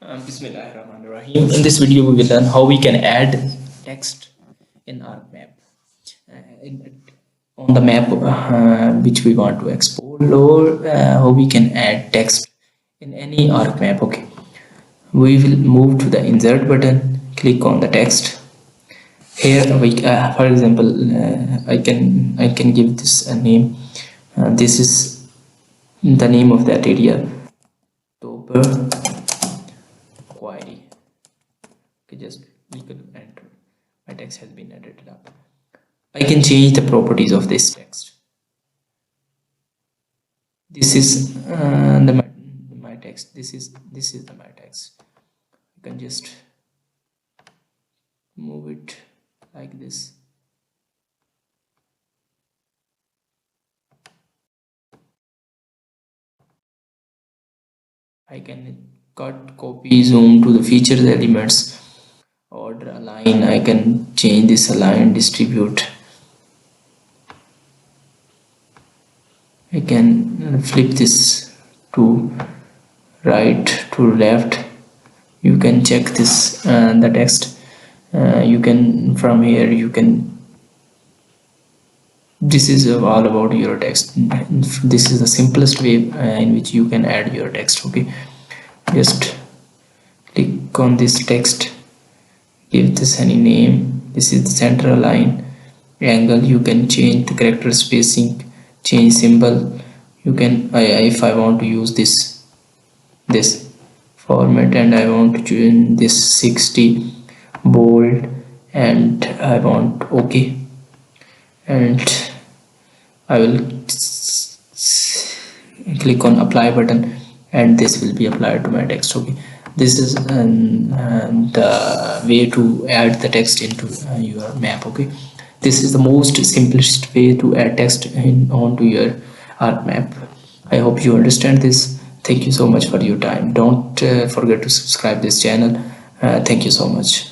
Bismillahirrahmanirrahim. In this video, we will learn how we can add text in ArcMap. On the map which we want to export, or how we can add text in any ArcMap. Okay, we will move to the insert button, click on the text. Here we, for example, I can give this a name. This is the name of that area. Query. Okay, just click and enter. My text has been edited up. I can change the properties of this text. This is my text. This is my text. You can just move it like this. I can cut, copy, zoom to the features elements, order, align. I can change this, align, distribute. I can flip this to right, to left. You can check this the text. You can, from here you can, this is all about your text. This is the simplest way in which you can add your text. Okay, just click on this text, give this any name. This is the center line, angle. You can change the character spacing, change symbol. You can, if I want to use this format and I want to choose this 60 bold, and I want okay, and I will click on apply button, and this will be applied to my text. Okay, this is the way to add the text into your map. Okay, this is the most simplest way to add text onto your ArcMap. I hope you understand this. Thank you so much for your time. Don't forget to subscribe this channel. Thank you so much.